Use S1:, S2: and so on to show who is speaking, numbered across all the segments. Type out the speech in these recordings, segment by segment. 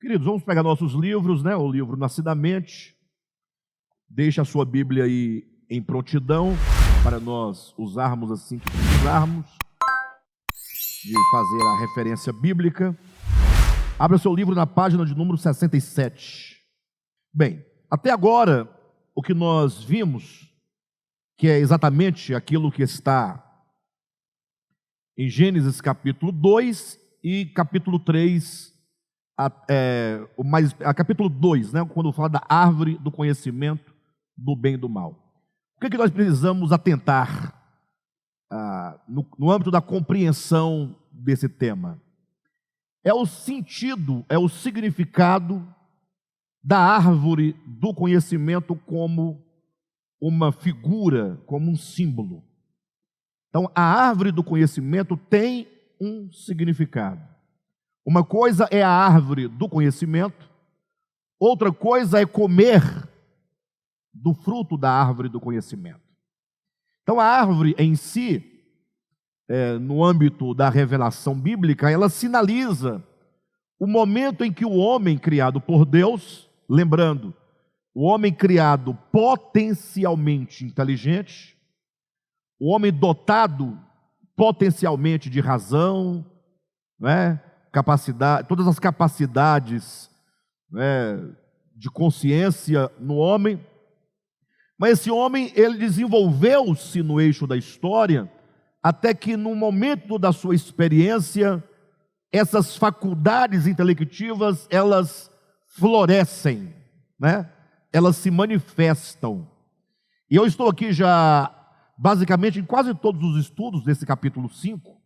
S1: Queridos, vamos pegar nossos livros, né? O livro Nascida Mente. Deixe a sua Bíblia aí em prontidão para nós usarmos assim que precisarmos de fazer a referência bíblica. Abra seu livro na página de número 67. Bem, até agora, o que nós vimos, que é exatamente aquilo que está em Gênesis capítulo 2 e capítulo 3, capítulo 2, né, quando fala da árvore do conhecimento do bem e do mal. O que é que nós precisamos atentar no âmbito da compreensão desse tema? É o sentido, é o significado da árvore do conhecimento como uma figura, como um símbolo. Então, a árvore do conhecimento tem um significado. Uma coisa é a árvore do conhecimento, outra coisa é comer do fruto da árvore do conhecimento. Então, a árvore em si, no âmbito da revelação bíblica, ela sinaliza o momento em que o homem criado por Deus, lembrando, o homem criado potencialmente inteligente, o homem dotado potencialmente de razão, né, capacidade, todas as capacidades, né, de consciência no homem, mas esse homem, ele desenvolveu-se no eixo da história, até que no momento da sua experiência, essas faculdades intelectivas, elas florescem, né? Elas se manifestam. E eu estou aqui já, basicamente, em quase todos os estudos desse capítulo 5,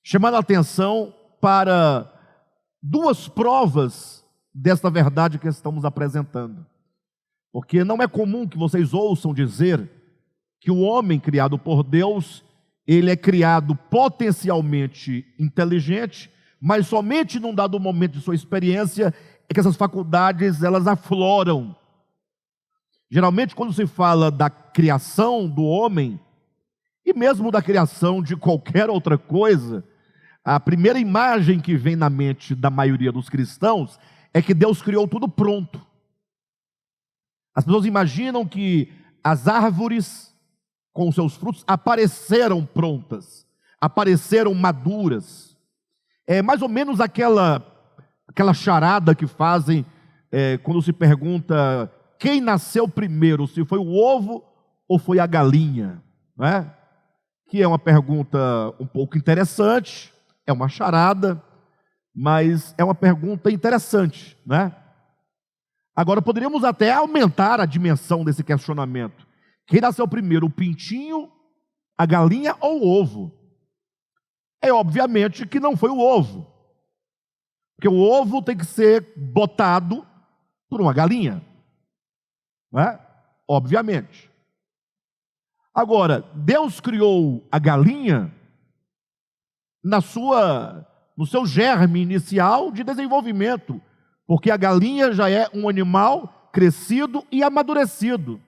S1: chamando a atenção para duas provas desta verdade que estamos apresentando. Porque não é comum que vocês ouçam dizer que o homem criado por Deus, ele é criado potencialmente inteligente, mas somente num dado momento de sua experiência é que essas faculdades, elas afloram. Geralmente, quando se fala da criação do homem, e mesmo da criação de qualquer outra coisa, a primeira imagem que vem na mente da maioria dos cristãos é que Deus criou tudo pronto. As pessoas imaginam que as árvores, com seus frutos, apareceram prontas, apareceram maduras. É mais ou menos aquela charada que fazem quando se pergunta quem nasceu primeiro, se foi o ovo ou foi a galinha, não é? Que é uma pergunta um pouco interessante, é uma charada, mas é uma pergunta interessante, né? Agora, poderíamos até aumentar a dimensão desse questionamento. Quem nasceu primeiro, o pintinho, a galinha ou o ovo? É obviamente que não foi o ovo, porque o ovo tem que ser botado por uma galinha, não é? Obviamente. Agora, Deus criou a galinha no seu germe inicial de desenvolvimento, porque a galinha já é um animal crescido e amadurecido.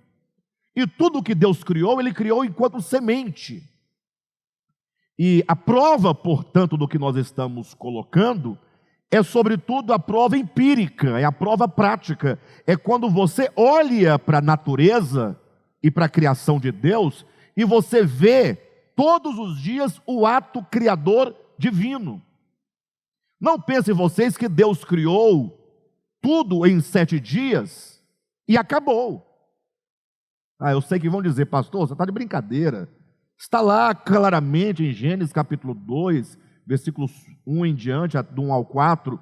S1: E tudo que Deus criou, Ele criou enquanto semente. E a prova, portanto, do que nós estamos colocando, é sobretudo a prova empírica, é a prova prática. É quando você olha para a natureza e para a criação de Deus, e você vê todos os dias o ato criador divino. Não pensem vocês que Deus criou tudo em 7 dias e acabou. Eu sei que vão dizer, pastor, você está de brincadeira. Está lá claramente em Gênesis capítulo 2, versículos 1 em diante, do 1 ao 4,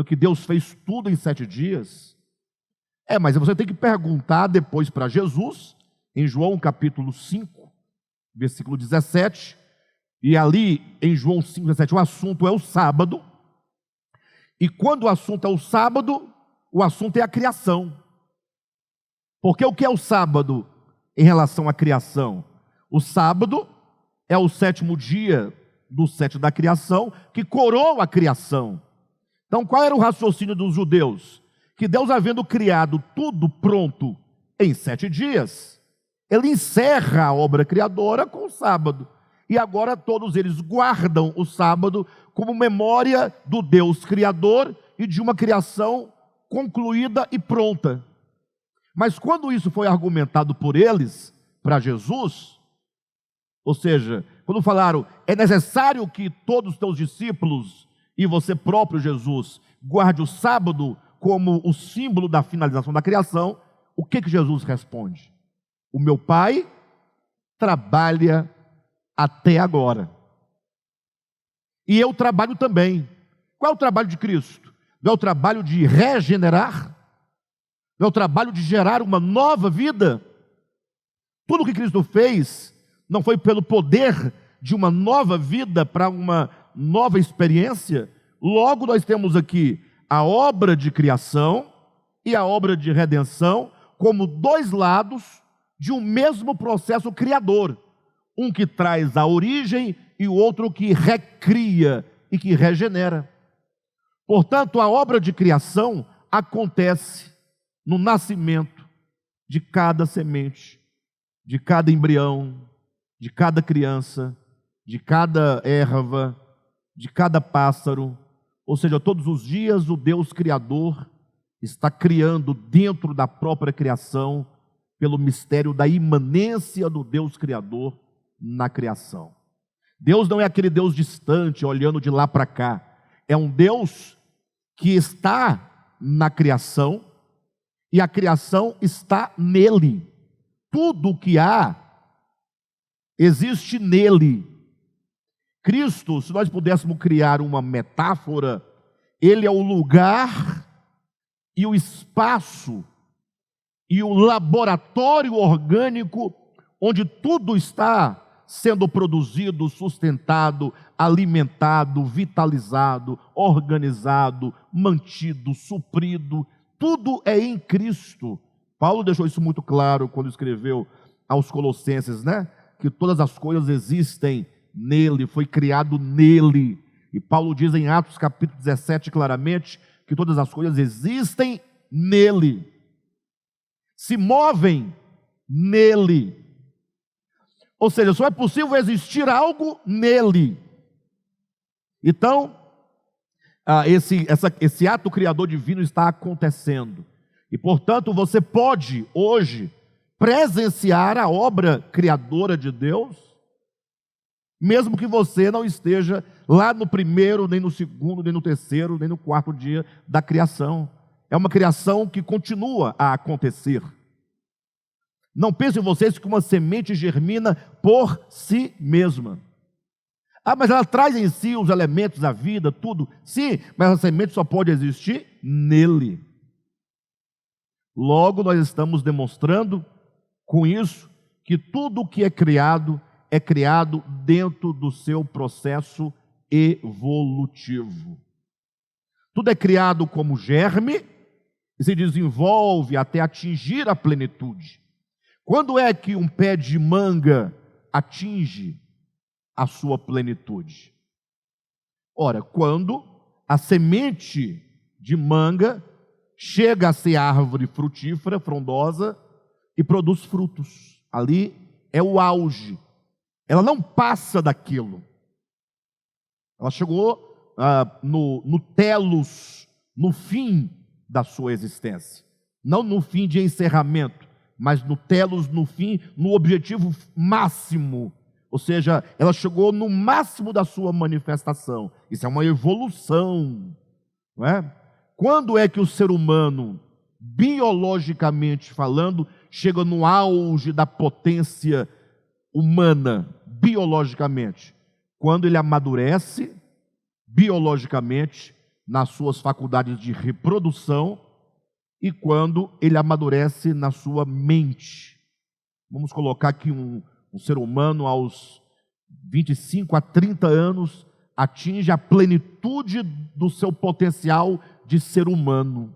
S1: que Deus fez tudo em 7 dias. Mas você tem que perguntar depois para Jesus, em João capítulo 5, versículo 17, e ali em João 5, 17, o assunto é o sábado, e quando o assunto é o sábado, o assunto é a criação. Porque o que é o sábado em relação à criação? O sábado é o 7º dia do 7 da criação, que coroa a criação. Então, qual era o raciocínio dos judeus? Que Deus, havendo criado tudo pronto em 7 dias, Ele encerra a obra criadora com o sábado. E agora todos eles guardam o sábado como memória do Deus Criador e de uma criação concluída e pronta. Mas quando isso foi argumentado por eles, para Jesus, ou seja, quando falaram, é necessário que todos os teus discípulos e você próprio, Jesus, guarde o sábado como o símbolo da finalização da criação, o que Jesus responde? O meu Pai trabalha até agora. E eu trabalho também. Qual é o trabalho de Cristo? Não é o trabalho de regenerar? Não é o trabalho de gerar uma nova vida? Tudo o que Cristo fez não foi pelo poder de uma nova vida para uma nova experiência? Logo nós temos aqui a obra de criação e a obra de redenção como dois lados de um mesmo processo criador. Um que traz a origem e o outro que recria e que regenera. Portanto, a obra de criação acontece no nascimento de cada semente, de cada embrião, de cada criança, de cada erva, de cada pássaro. Ou seja, todos os dias o Deus Criador está criando dentro da própria criação, pelo mistério da imanência do Deus Criador na criação. Deus não é aquele Deus distante, olhando de lá para cá. É um Deus que está na criação e a criação está nele. Tudo o que há existe nele. Cristo, se nós pudéssemos criar uma metáfora, ele é o lugar e o espaço e o laboratório orgânico onde tudo está sendo produzido, sustentado, alimentado, vitalizado, organizado, mantido, suprido. Tudo é em Cristo. Paulo deixou isso muito claro quando escreveu aos Colossenses, né? Que todas as coisas existem nele, foi criado nele. E Paulo diz em Atos capítulo 17 claramente que todas as coisas existem nele, se movem nele. Ou seja, só é possível existir algo nele. Então, esse ato criador divino está acontecendo. E, portanto, você pode hoje presenciar a obra criadora de Deus, mesmo que você não esteja lá no primeiro, nem no segundo, nem no terceiro, nem no quarto dia da criação. É uma criação que continua a acontecer. Não pensem vocês que uma semente germina por si mesma. Mas ela traz em si os elementos da vida, tudo. Sim, mas a semente só pode existir nele. Logo, nós estamos demonstrando com isso que tudo o que é criado dentro do seu processo evolutivo. Tudo é criado como germe e se desenvolve até atingir a plenitude. Quando é que um pé de manga atinge a sua plenitude? Ora, quando a semente de manga chega a ser árvore frutífera, frondosa, e produz frutos. Ali é o auge. Ela não passa daquilo. Ela chegou no telos, no fim da sua existência. Não no fim de encerramento, mas no telos, no fim, no objetivo máximo. Ou seja, ela chegou no máximo da sua manifestação. Isso é uma evolução, não é? Quando é que o ser humano, biologicamente falando, chega no auge da potência humana, biologicamente? Quando ele amadurece, biologicamente, nas suas faculdades de reprodução, e quando ele amadurece na sua mente. Vamos colocar aqui um ser humano aos 25 a 30 anos atinge a plenitude do seu potencial de ser humano,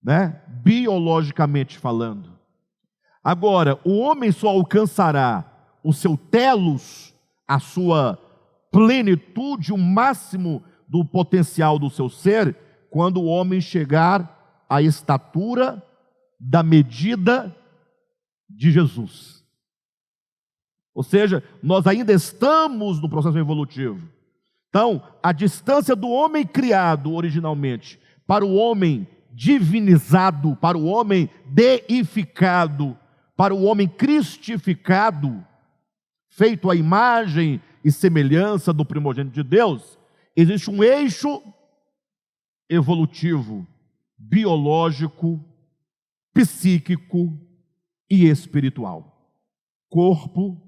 S1: né? Biologicamente falando. Agora, o homem só alcançará o seu telos, a sua plenitude, o máximo do potencial do seu ser, quando o homem chegar à estatura da medida de Jesus. Ou seja, nós ainda estamos no processo evolutivo. Então, a distância do homem criado originalmente para o homem divinizado, para o homem deificado, para o homem cristificado, feito à imagem e semelhança do primogênito de Deus, existe um eixo evolutivo, biológico, psíquico e espiritual. Corpo,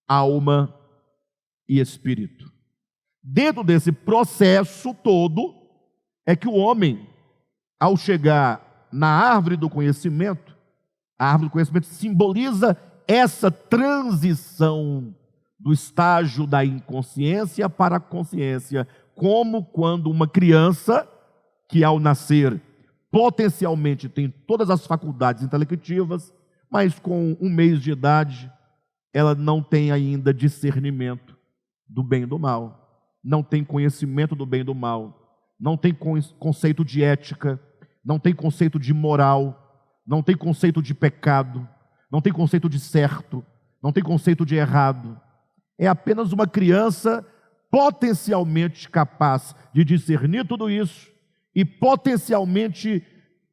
S1: alma e espírito. Dentro desse processo todo, é que o homem, ao chegar na árvore do conhecimento, a árvore do conhecimento simboliza essa transição do estágio da inconsciência para a consciência, como quando uma criança, que ao nascer potencialmente tem todas as faculdades intelectivas, mas com 1 mês de idade, ela não tem ainda discernimento do bem e do mal, não tem conhecimento do bem e do mal, não tem conceito de ética, não tem conceito de moral, não tem conceito de pecado, não tem conceito de certo, não tem conceito de errado. É apenas uma criança potencialmente capaz de discernir tudo isso e potencialmente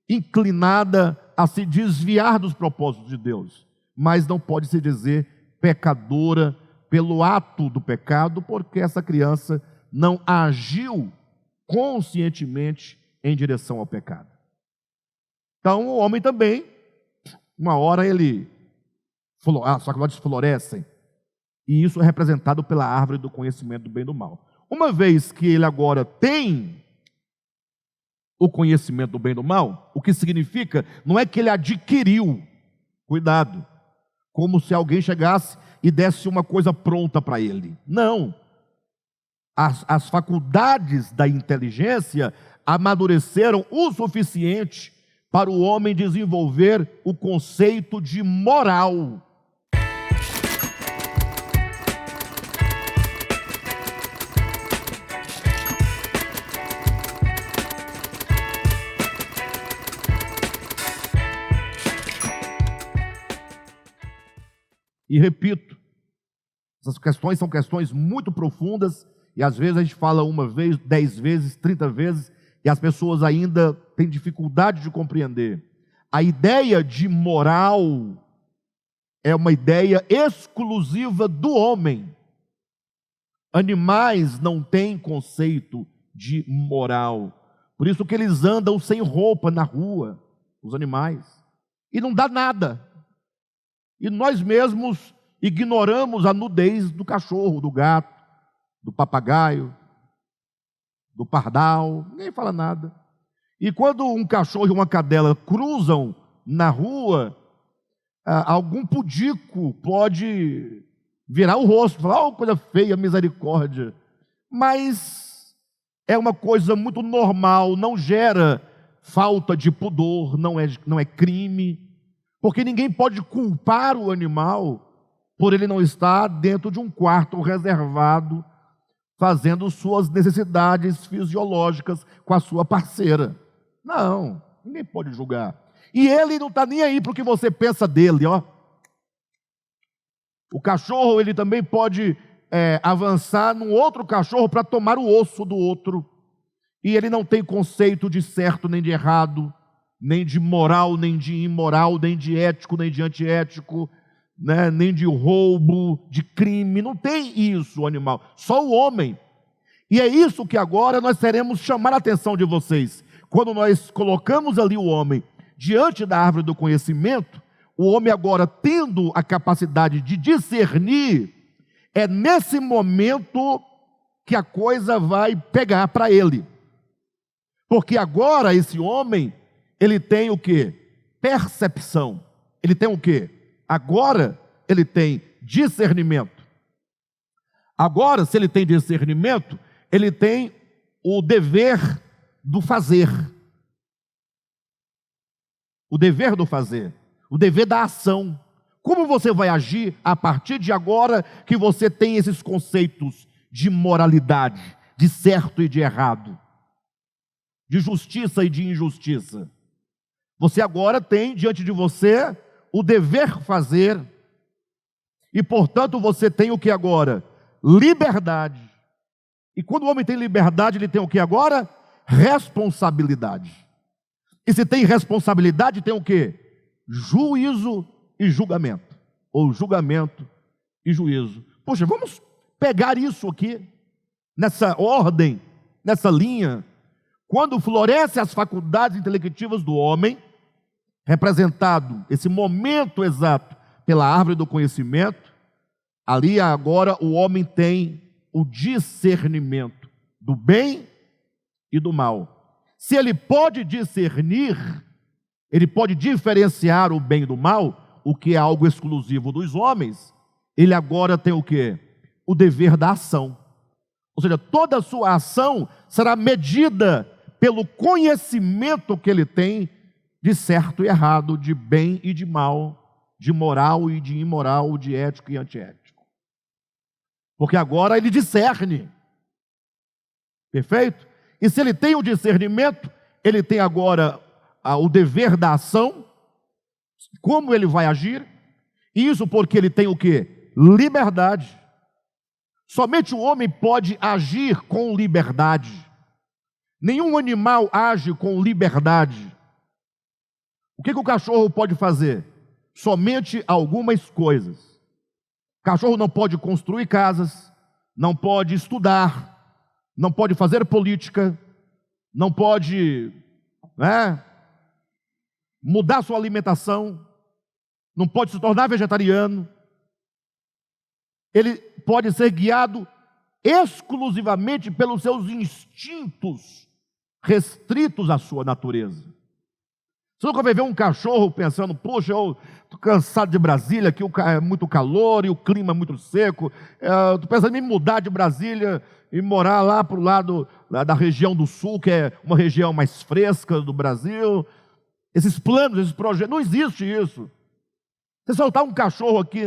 S1: inclinada a se desviar dos propósitos de Deus, mas não pode se dizer pecadora pelo ato do pecado, porque essa criança não agiu conscientemente em direção ao pecado. Então o homem também, uma hora as faculdades florescem, e isso é representado pela árvore do conhecimento do bem e do mal. Uma vez que ele agora tem o conhecimento do bem e do mal, o que significa, não é que ele adquiriu, cuidado, como se alguém chegasse e desse uma coisa pronta para ele. Não. As faculdades da inteligência amadureceram o suficiente para o homem desenvolver o conceito de moral. E repito, essas questões são questões muito profundas, e às vezes a gente fala uma vez, 10 vezes, 30 vezes, e as pessoas ainda têm dificuldade de compreender. A ideia de moral é uma ideia exclusiva do homem. Animais não têm conceito de moral. Por isso que eles andam sem roupa na rua, os animais, e não dá nada. E nós mesmos ignoramos a nudez do cachorro, do gato, do papagaio, do pardal, ninguém fala nada. E quando um cachorro e uma cadela cruzam na rua, algum pudico pode virar o rosto, falar, oh, coisa feia, misericórdia. Mas é uma coisa muito normal, não gera falta de pudor, não é crime, porque ninguém pode culpar o animal por ele não estar dentro de um quarto reservado, fazendo suas necessidades fisiológicas com a sua parceira. Não, ninguém pode julgar. E ele não está nem aí para o que você pensa dele, ó. O cachorro, ele também pode avançar num outro cachorro para tomar o osso do outro. E ele não tem conceito de certo nem de errado, nem de moral, nem de imoral, nem de ético, nem de antiético, né? Nem de roubo, de crime. Não tem isso o animal, só o homem. E é isso que agora nós teremos chamar a atenção de vocês. Quando nós colocamos ali o homem diante da árvore do conhecimento, o homem agora tendo a capacidade de discernir, é nesse momento que a coisa vai pegar para ele. Porque agora esse homem, ele tem o quê? Percepção. Ele tem o quê? Agora ele tem discernimento. Agora, se ele tem discernimento, ele tem o dever do fazer. O dever do fazer. O dever da ação. Como você vai agir a partir de agora que você tem esses conceitos de moralidade, de certo e de errado, de justiça e de injustiça? Você agora tem diante de você o dever fazer, e portanto você tem o que agora? Liberdade. E quando o homem tem liberdade, ele tem o que agora? responsabilidade. E se tem responsabilidade, tem o quê? Juízo e julgamento. Ou julgamento e juízo. Poxa, vamos pegar isso aqui, nessa ordem, nessa linha. Quando florescem as faculdades intelectivas do homem, representado esse momento exato pela árvore do conhecimento, ali agora o homem tem o discernimento do bem e do mal. Se ele pode discernir, ele pode diferenciar o bem do mal, o que é algo exclusivo dos homens, ele agora tem o quê? O dever da ação. Ou seja, toda a sua ação será medida pelo conhecimento que ele tem de certo e errado, de bem e de mal, de moral e de imoral, de ético e antiético. Porque agora ele discerne. Perfeito? E se ele tem o discernimento, ele tem agora o dever da ação, como ele vai agir, isso porque ele tem o quê? Liberdade. Somente o homem pode agir com liberdade. Nenhum animal age com liberdade. O que o cachorro pode fazer? Somente algumas coisas. O cachorro não pode construir casas, não pode estudar, não pode fazer política, não pode, mudar sua alimentação, não pode se tornar vegetariano. Ele pode ser guiado exclusivamente pelos seus instintos restritos à sua natureza. Você nunca vai ver um cachorro pensando, poxa, eu estou cansado de Brasília, aqui é muito calor e o clima é muito seco, estou pensando em mudar de Brasília e morar lá para o lado da região do sul, que é uma região mais fresca do Brasil. Esses planos, esses projetos, não existe isso. Você soltar um cachorro aqui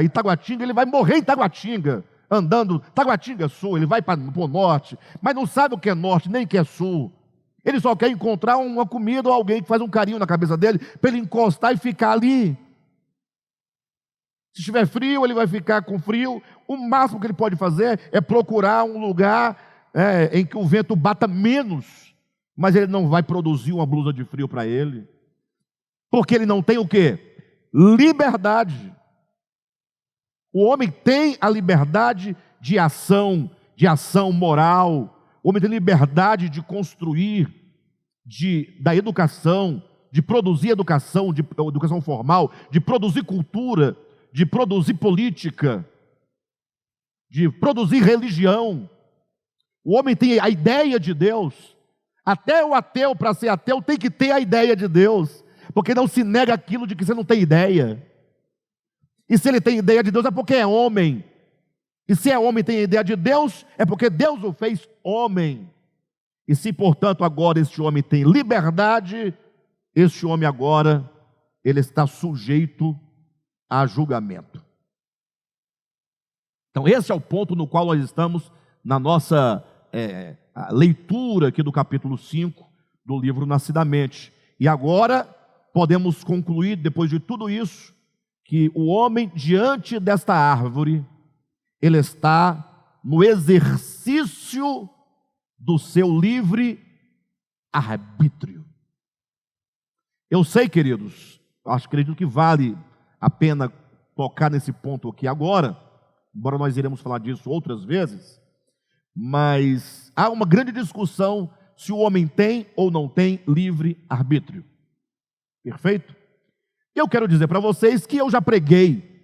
S1: em Taguatinga, ele vai morrer em Taguatinga, andando, Taguatinga Sul, ele vai para o norte, mas não sabe o que é norte, nem o que é sul. Ele só quer encontrar uma comida ou alguém que faz um carinho na cabeça dele, para ele encostar e ficar ali. Se estiver frio, ele vai ficar com frio. O máximo que ele pode fazer é procurar um lugar em que o vento bata menos, mas ele não vai produzir uma blusa de frio para ele, porque ele não tem o quê? Liberdade. O homem tem a liberdade de ação moral. O homem tem liberdade de construir, da educação, de produzir educação, de educação formal, de produzir cultura, de produzir política, de produzir religião. O homem tem a ideia de Deus. Até o ateu, para ser ateu, tem que ter a ideia de Deus, porque não se nega aquilo de que você não tem ideia. E se ele tem ideia de Deus é porque é homem. E se é homem e tem a ideia de Deus, é porque Deus o fez homem. E se, portanto, agora este homem tem liberdade, este homem agora, ele está sujeito a julgamento. Então esse é o ponto no qual nós estamos na nossa leitura aqui do capítulo 5 do livro Nascidamente. E agora podemos concluir, depois de tudo isso, que o homem diante desta árvore, ele está no exercício do seu livre arbítrio. Eu sei, queridos, acredito que vale a pena tocar nesse ponto aqui agora, embora nós iremos falar disso outras vezes, mas há uma grande discussão se o homem tem ou não tem livre arbítrio. Perfeito? Eu quero dizer para vocês que eu já preguei,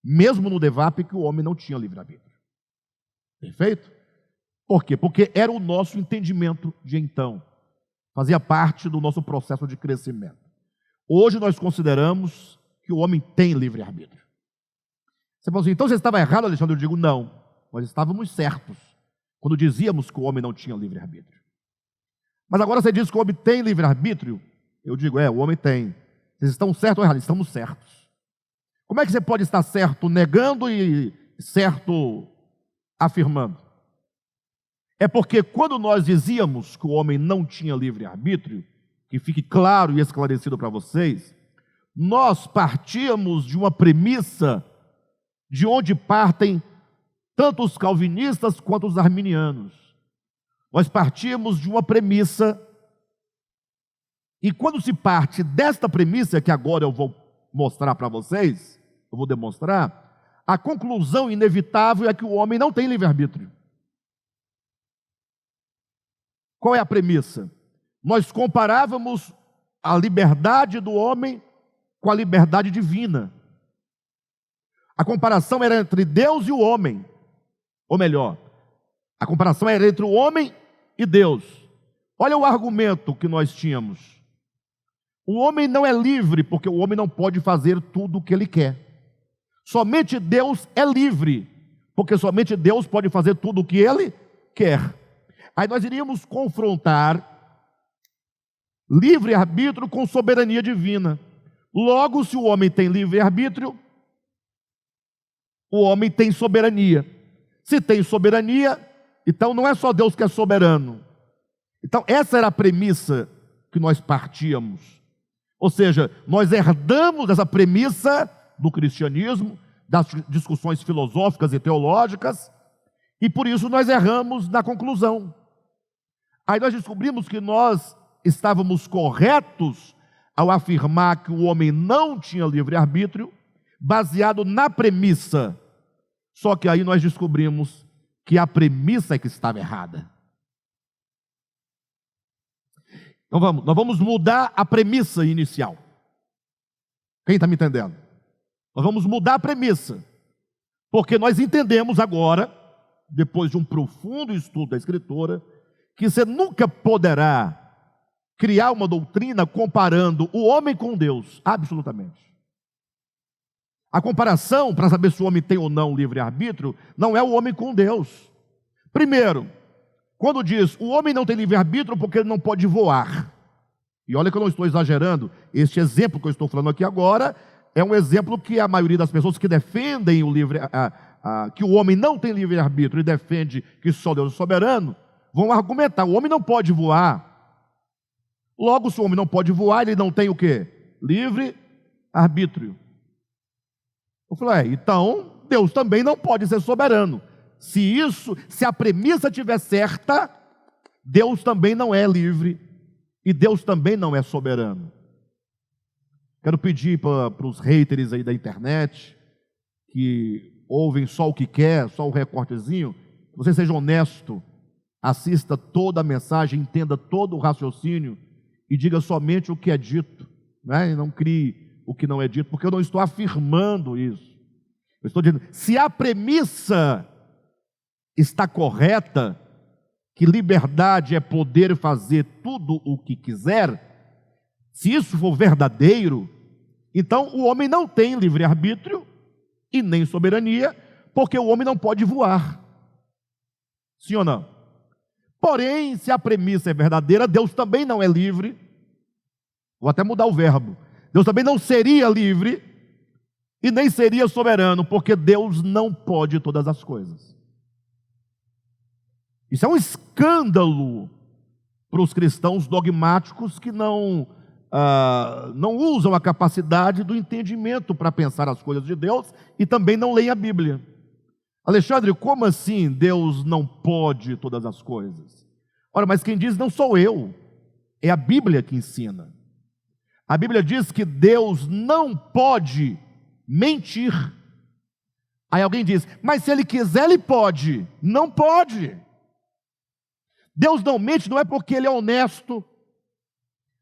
S1: mesmo no DEVAP, que o homem não tinha livre-arbítrio. Perfeito? Por quê? Porque era o nosso entendimento de então. Fazia parte do nosso processo de crescimento. Hoje nós consideramos que o homem tem livre-arbítrio. Você fala assim, então você estava errado, Alexandre? Eu digo, não. Nós estávamos certos quando dizíamos que o homem não tinha livre-arbítrio. Mas agora você diz que o homem tem livre-arbítrio? Eu digo, o homem tem. Vocês estão certos ou errados? Estamos certos. Como é que você pode estar certo negando e certo afirmando? É porque quando nós dizíamos que o homem não tinha livre-arbítrio, que fique claro e esclarecido para vocês, nós partíamos de uma premissa de onde partem tanto os calvinistas quanto os arminianos. nós partimos de uma premissa, e quando se parte desta premissa, que agora eu vou mostrar para vocês, eu vou demonstrar, a conclusão inevitável é que o homem não tem livre-arbítrio. Qual é a premissa? Nós comparávamos a liberdade do homem com a liberdade divina. A comparação era entre Deus e o homem, ou melhor, a comparação era entre o homem e Deus. Olha o argumento que nós tínhamos. O homem não é livre porque o homem não pode fazer tudo o que ele quer. Somente Deus é livre, porque somente Deus pode fazer tudo o que ele quer. Aí nós iríamos confrontar livre-arbítrio com soberania divina. Logo, se o homem tem livre-arbítrio, o homem tem soberania. Se tem soberania, então não é só Deus que é soberano. Então essa era a premissa que nós partíamos. Ou seja, nós herdamos essa premissa do cristianismo, das discussões filosóficas e teológicas, e por isso nós erramos na conclusão. Aí nós descobrimos que nós estávamos corretos ao afirmar que o homem não tinha livre-arbítrio, baseado na premissa. Só que aí nós descobrimos que a premissa é que estava errada. Então nós vamos mudar a premissa inicial. Quem está me entendendo? Nós vamos mudar a premissa, porque nós entendemos agora, depois de um profundo estudo da Escritura, que você nunca poderá criar uma doutrina comparando o homem com Deus, absolutamente. A comparação, para saber se o homem tem ou não livre-arbítrio, não é o homem com Deus. Primeiro, quando diz, o homem não tem livre-arbítrio porque ele não pode voar. E olha que eu não estou exagerando, este exemplo que eu estou falando aqui agora, é um exemplo que a maioria das pessoas que defendem que o homem não tem livre-arbítrio e defende que só Deus é soberano, vão argumentar, o homem não pode voar. Logo, se o homem não pode voar, ele não tem o quê? Livre-arbítrio. Eu falei, então, Deus também não pode ser soberano. Se a premissa estiver certa, Deus também não é livre e Deus também não é soberano. Quero pedir para os haters aí da internet, que ouvem só o que quer, só o recortezinho, que você seja honesto, assista toda a mensagem, entenda todo o raciocínio e diga somente o que é dito, né? E não crie o que não é dito, porque eu não estou afirmando isso. Eu estou dizendo, se a premissa está correta, que liberdade é poder fazer tudo o que quiser, se isso for verdadeiro, então o homem não tem livre-arbítrio e nem soberania, porque o homem não pode voar. Sim ou não? Porém, se a premissa é verdadeira, Deus também não é livre. Vou até mudar o verbo. Deus também não seria livre e nem seria soberano, porque Deus não pode todas as coisas. Isso é um escândalo para os cristãos dogmáticos que não usam a capacidade do entendimento para pensar as coisas de Deus e também não leem a Bíblia. Alexandre, como assim Deus não pode todas as coisas? Ora, mas quem diz não sou eu, é a Bíblia que ensina. A Bíblia diz que Deus não pode mentir. Aí alguém diz, mas se Ele quiser, Ele pode. Não pode. Deus não mente não é porque Ele é honesto.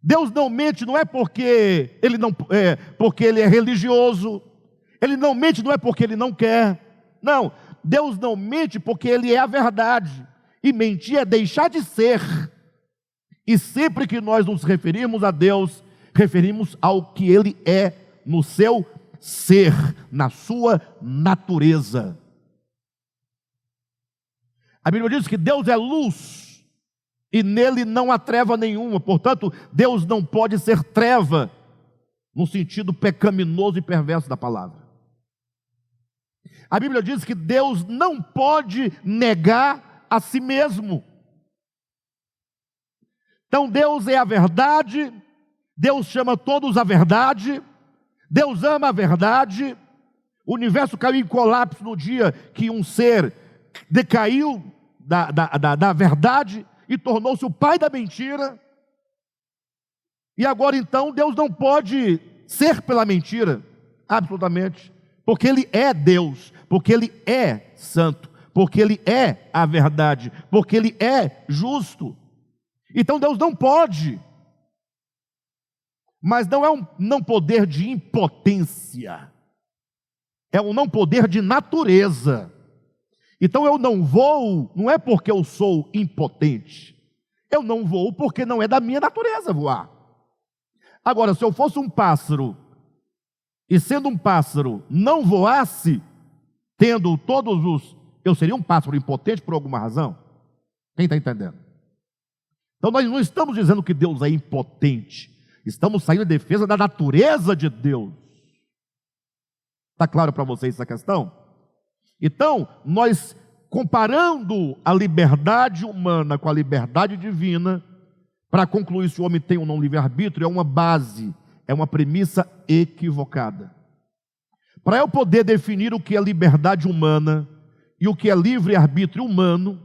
S1: Deus não mente não é porque Ele é religioso. Ele não mente não é porque Ele não quer. Não, Deus não mente porque Ele é a verdade. E mentir é deixar de ser. E sempre que nós nos referimos a Deus, referimos ao que Ele é no seu ser, na sua natureza. A Bíblia diz que Deus é luz e nele não há treva nenhuma. Portanto, Deus não pode ser treva no sentido pecaminoso e perverso da palavra. A Bíblia diz que Deus não pode negar a si mesmo. Então Deus é a verdade, Deus chama todos à verdade, Deus ama a verdade. O universo caiu em colapso no dia que um ser decaiu da verdade e tornou-se o pai da mentira. E agora então Deus não pode ser pela mentira, absolutamente, porque Ele é Deus, porque Ele é santo, porque Ele é a verdade, porque Ele é justo. Então Deus não pode, mas não é um não poder de impotência, é um não poder de natureza. Então eu não vou, não é porque eu sou impotente, eu não vou porque não é da minha natureza voar. Agora, se eu fosse um pássaro, e sendo um pássaro não voasse, tendo todos os... eu seria um pássaro impotente por alguma razão? Quem está entendendo? Então nós não estamos dizendo que Deus é impotente, estamos saindo em defesa da natureza de Deus. Está claro para vocês essa questão? Então, nós comparando a liberdade humana com a liberdade divina, para concluir se o homem tem ou não livre-arbítrio, é uma base, é uma premissa equivocada. Para eu poder definir o que é liberdade humana e o que é livre-arbítrio humano,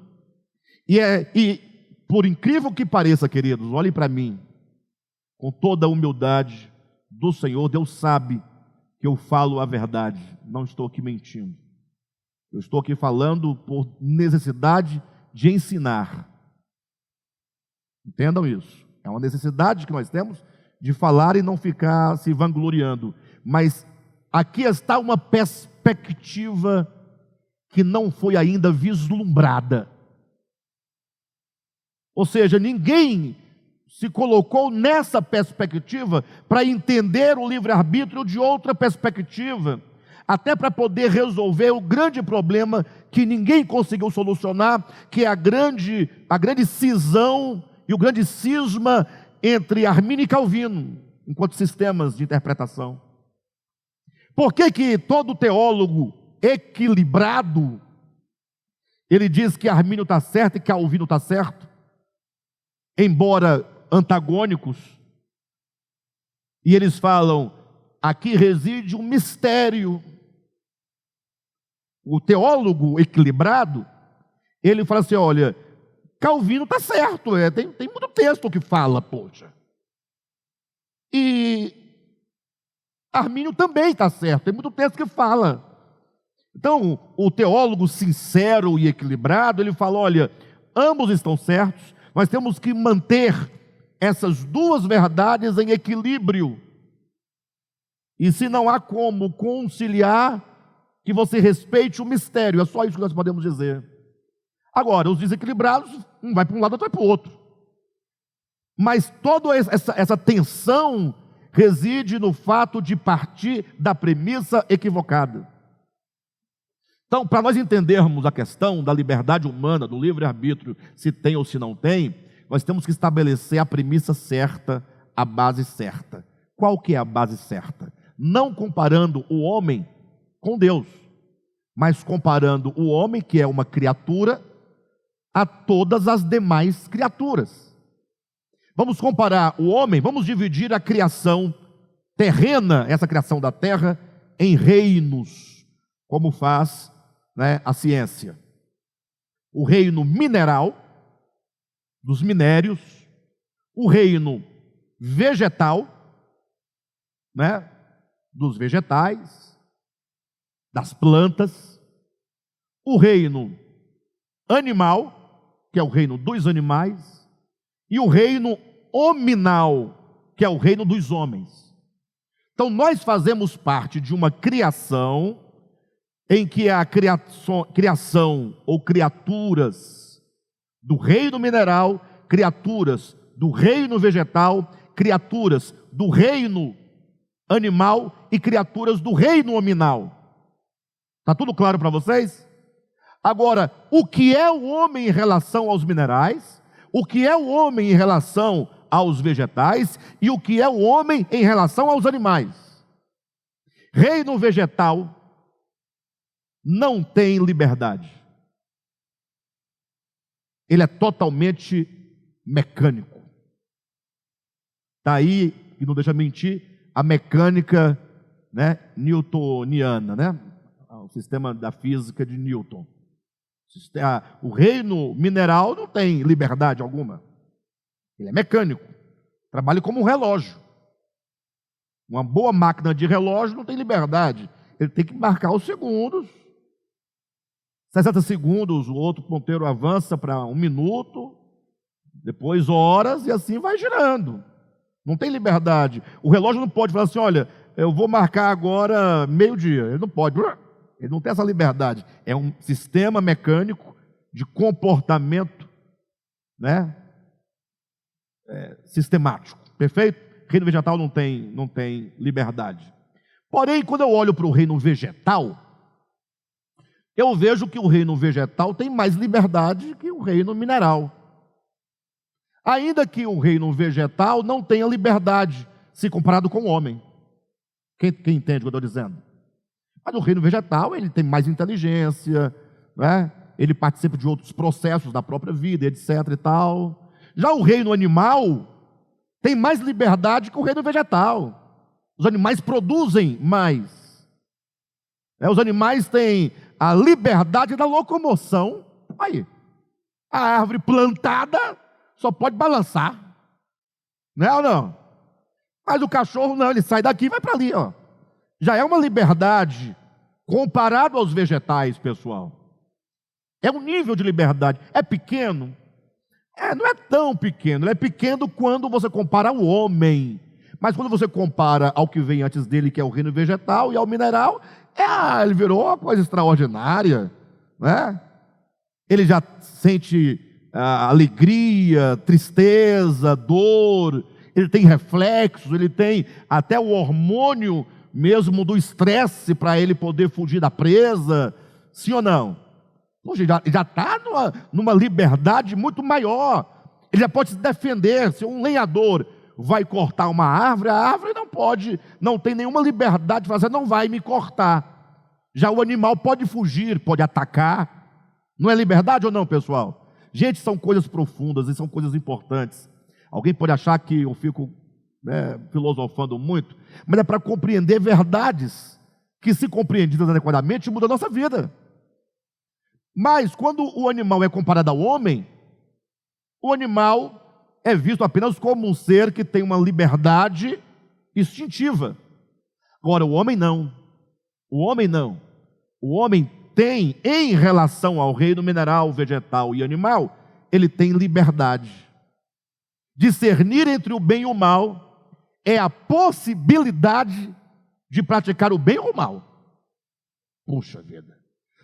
S1: e por incrível que pareça, queridos, olhem para mim, com toda a humildade do Senhor, Deus sabe que eu falo a verdade, não estou aqui mentindo. Eu estou aqui falando por necessidade de ensinar. Entendam isso. É uma necessidade que nós temos de falar e não ficar se vangloriando. Mas aqui está uma perspectiva que não foi ainda vislumbrada. Ou seja, ninguém se colocou nessa perspectiva para entender o livre-arbítrio de outra perspectiva, até para poder resolver o grande problema que ninguém conseguiu solucionar, que é a grande cisão e o grande cisma entre Armínio e Calvino, enquanto sistemas de interpretação. Por que todo teólogo equilibrado, ele diz que Armínio está certo e Calvino está certo, embora antagônicos, e eles falam, aqui reside um mistério. O teólogo equilibrado, ele fala assim, olha, Calvino está certo, tem muito texto que fala, poxa. E Armínio também está certo, tem muito texto que fala. Então, o teólogo sincero e equilibrado, ele fala, olha, ambos estão certos, nós temos que manter essas duas verdades em equilíbrio. E se não há como conciliar, que você respeite o mistério, é só isso que nós podemos dizer. Agora, os desequilibrados, um vai para um lado, outro vai para o outro. Mas toda essa tensão reside no fato de partir da premissa equivocada. Então, para nós entendermos a questão da liberdade humana, do livre-arbítrio, se tem ou se não tem, nós temos que estabelecer a premissa certa, a base certa. Qual que é a base certa? Não comparando o homem com Deus, mas comparando o homem, que é uma criatura, a todas as demais criaturas. Vamos comparar o homem, vamos dividir a criação terrena, essa criação da terra, em reinos, como faz, a ciência. O reino mineral, dos minérios, o reino vegetal, dos vegetais, das plantas, o reino animal, que é o reino dos animais, e o reino hominal, que é o reino dos homens. Então nós fazemos parte de uma criação em que a criação ou criaturas do reino mineral, criaturas do reino vegetal, criaturas do reino animal e criaturas do reino hominal. Está tudo claro para vocês? Agora, o que é o homem em relação aos minerais, o que é o homem em relação aos vegetais e o que é o homem em relação aos animais? Reino vegetal não tem liberdade. Ele é totalmente mecânico. Está aí, e não deixa mentir, a mecânica newtoniana, o sistema da física de Newton. O reino mineral não tem liberdade alguma. Ele é mecânico. Trabalha como um relógio. Uma boa máquina de relógio não tem liberdade. Ele tem que marcar os segundos. 60 segundos, o outro ponteiro avança para 1 minuto, depois horas, e assim vai girando. Não tem liberdade. O relógio não pode falar assim, olha, eu vou marcar agora meio-dia. Ele não pode. Ele não tem essa liberdade. É um sistema mecânico de comportamento, né? Sistemático. Perfeito? O reino vegetal não tem liberdade. Porém, quando eu olho para o reino vegetal, eu vejo que o reino vegetal tem mais liberdade que o reino mineral. Ainda que o reino vegetal não tenha liberdade, se comparado com o homem. Quem entende o que eu estou dizendo? Mas o reino vegetal, ele tem mais inteligência, né? Ele participa de outros processos da própria vida, etc. e tal. Já o reino animal tem mais liberdade que o reino vegetal. Os animais produzem mais. Os animais têm a liberdade da locomoção. Aí, a árvore plantada só pode balançar. Não é ou não? Mas o cachorro não, ele sai daqui e vai para ali, ó. Já é uma liberdade comparado aos vegetais, pessoal. É um nível de liberdade. É pequeno? Não é tão pequeno. Ele é pequeno quando você compara ao homem. Mas quando você compara ao que vem antes dele, que é o reino vegetal, e ao mineral, ele virou uma coisa extraordinária, né? Ele já sente alegria, tristeza, dor, ele tem reflexos, ele tem até o hormônio mesmo do estresse para ele poder fugir da presa, sim ou não? Poxa, já está numa liberdade muito maior, ele já pode se defender. Se um lenhador vai cortar uma árvore, a árvore não tem nenhuma liberdade de fazer, não vai me cortar. Já o animal pode fugir, pode atacar. Não é liberdade ou não, pessoal? Gente, são coisas profundas e são coisas importantes. Alguém pode achar que eu fico filosofando muito, mas é para compreender verdades que, se compreendidas adequadamente, mudam a nossa vida. Mas quando o animal é comparado ao homem, o animal é visto apenas como um ser que tem uma liberdade instintiva. Agora, o homem não. O homem não. O homem tem, em relação ao reino mineral, vegetal e animal, ele tem liberdade. Discernir entre o bem e o mal é a possibilidade de praticar o bem ou o mal. Puxa vida.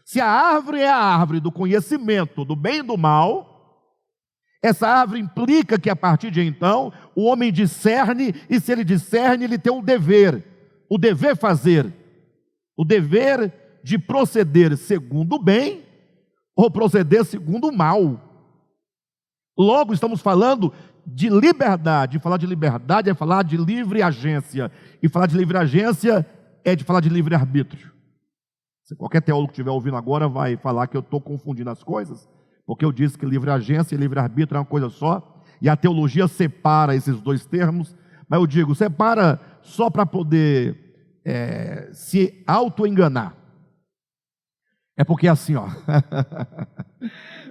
S1: Se a árvore é a árvore do conhecimento do bem e do mal, essa árvore implica que, a partir de então, o homem discerne, e se ele discerne, ele tem um dever. O dever fazer. O dever de proceder segundo o bem ou proceder segundo o mal. Logo, estamos falando de liberdade. Falar de liberdade é falar de livre agência. E falar de livre agência é de falar de livre arbítrio. Se qualquer teólogo que estiver ouvindo agora vai falar que eu estou confundindo as coisas, porque eu disse que livre agência e livre arbítrio é uma coisa só, e a teologia separa esses dois termos, mas eu digo, separa só para poder se auto-enganar. É porque assim, ó.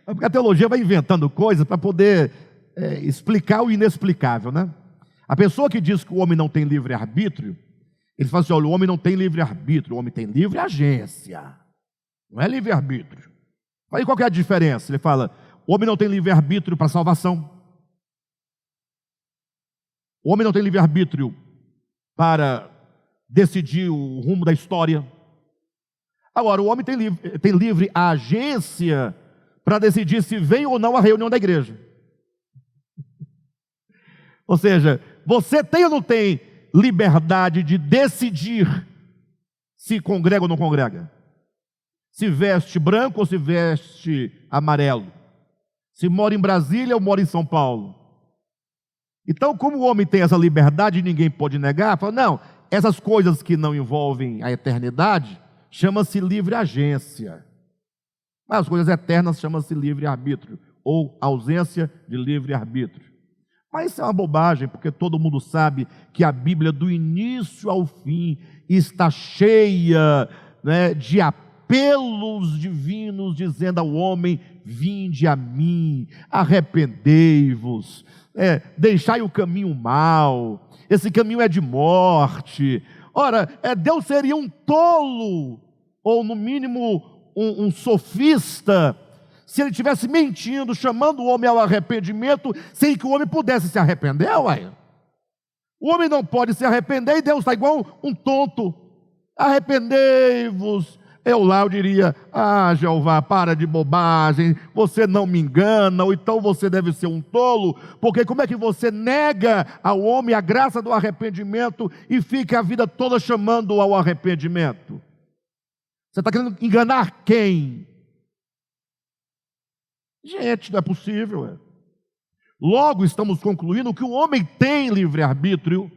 S1: É porque a teologia vai inventando coisas para poder explicar o inexplicável, né? A pessoa que diz que o homem não tem livre-arbítrio, ele fala assim, olha, o homem não tem livre-arbítrio, o homem tem livre-agência. Não é livre-arbítrio. Aí qual que é a diferença? Ele fala, o homem não tem livre-arbítrio para salvação. O homem não tem livre-arbítrio para decidir o rumo da história. Agora, o homem tem livre agência para decidir se vem ou não a reunião da igreja. Ou seja, você tem ou não tem liberdade de decidir se congrega ou não congrega? Se veste branco ou se veste amarelo? Se mora em Brasília ou mora em São Paulo? Então, como o homem tem essa liberdade e ninguém pode negar, fala, não, essas coisas que não envolvem a eternidade, chama-se livre agência. Mas as coisas eternas chama-se livre arbítrio, ou ausência de livre arbítrio. Mas isso é uma bobagem, porque todo mundo sabe que a Bíblia, do início ao fim, está cheia, né, de apelos apelos divinos dizendo ao homem: vinde a mim, arrependei-vos, deixai o caminho mau, esse caminho é de morte. Ora, Deus seria um tolo, ou no mínimo um sofista, se ele estivesse mentindo, chamando o homem ao arrependimento, sem que o homem pudesse se arrepender, ué. O homem não pode se arrepender e Deus está igual um tonto. Arrependei-vos. Eu diria: Jeová, para de bobagem, você não me engana, ou então você deve ser um tolo, porque como é que você nega ao homem a graça do arrependimento e fica a vida toda chamando ao arrependimento? Você está querendo enganar quem? Gente, não é possível. Logo, estamos concluindo que o homem tem livre-arbítrio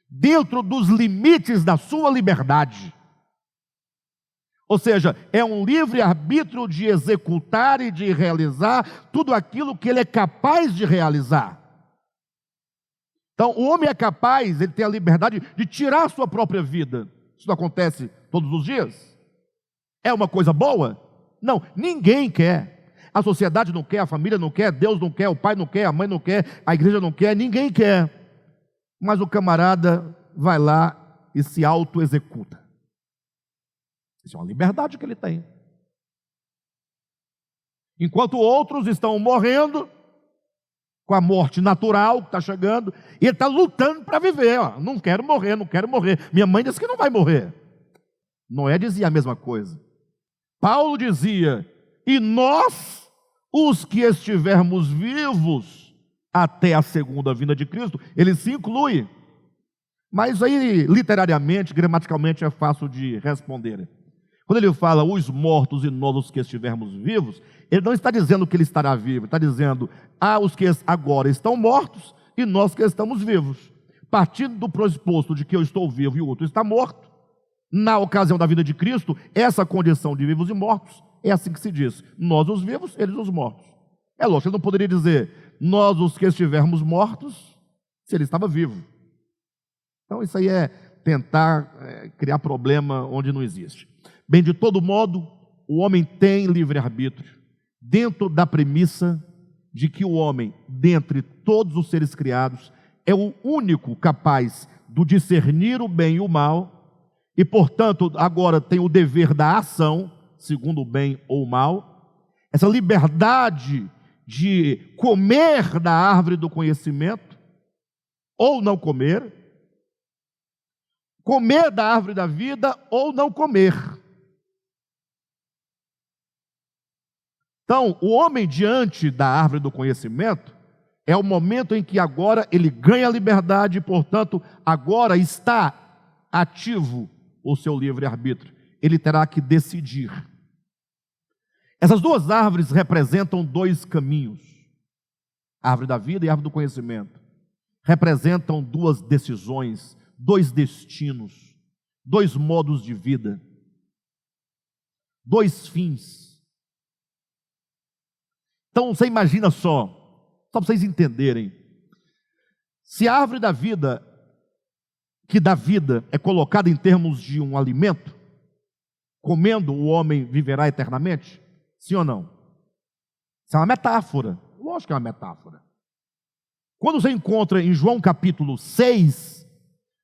S1: dentro dos limites da sua liberdade. Ou seja, é um livre-arbítrio de executar e de realizar tudo aquilo que ele é capaz de realizar. Então, o homem é capaz, ele tem a liberdade de tirar a sua própria vida. Isso não acontece todos os dias? É uma coisa boa? Não, ninguém quer. A sociedade não quer, a família não quer, Deus não quer, o pai não quer, a mãe não quer, a igreja não quer, ninguém quer. Mas o camarada vai lá e se auto-executa. Isso é uma liberdade que ele tem. Enquanto outros estão morrendo com a morte natural que está chegando, e ele está lutando para viver. Não quero morrer, não quero morrer. Minha mãe disse que não vai morrer. Noé dizia a mesma coisa. Paulo dizia: e nós, os que estivermos vivos até a segunda vinda de Cristo. Ele se inclui. Mas aí, literariamente, gramaticalmente, é fácil de responder. Quando ele fala os mortos e nós os que estivermos vivos, ele não está dizendo que ele estará vivo, ele está dizendo os que agora estão mortos e nós que estamos vivos. Partindo do pressuposto de que eu estou vivo e o outro está morto, na ocasião da vida de Cristo, essa condição de vivos e mortos é assim que se diz: nós os vivos, eles os mortos. É lógico, ele não poderia dizer nós os que estivermos mortos, se ele estava vivo. Então isso aí é tentar criar problema onde não existe. Bem, de todo modo, o homem tem livre-arbítrio, dentro da premissa de que o homem, dentre todos os seres criados, é o único capaz de discernir o bem e o mal, e, portanto, agora tem o dever da ação, segundo o bem ou o mal. Essa liberdade de comer da árvore do conhecimento, ou não comer, comer da árvore da vida, ou não comer. Então, o homem diante da árvore do conhecimento é o momento em que agora ele ganha a liberdade e, portanto, agora está ativo o seu livre-arbítrio. Ele terá que decidir. Essas duas árvores representam dois caminhos. A árvore da vida e a árvore do conhecimento. Representam duas decisões, dois destinos, dois modos de vida, dois fins. Então, você imagina só para vocês entenderem, se a árvore da vida, que dá vida, é colocada em termos de um alimento, comendo o homem viverá eternamente? Sim ou não? Isso é uma metáfora, lógico que é uma metáfora. Quando você encontra em João capítulo 6,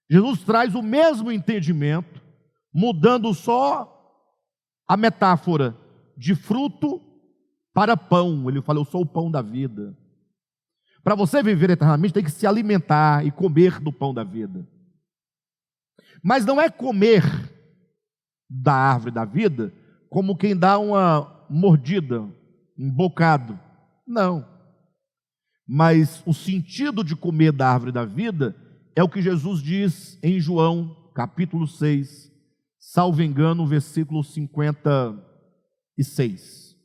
S1: Jesus traz o mesmo entendimento, mudando só a metáfora de fruto para pão. Ele fala: eu sou o pão da vida. Para você viver eternamente, tem que se alimentar e comer do pão da vida. Mas não é comer da árvore da vida como quem dá uma mordida, um bocado. Não. Mas o sentido de comer da árvore da vida é o que Jesus diz em João, capítulo 6, salvo engano, versículo 56.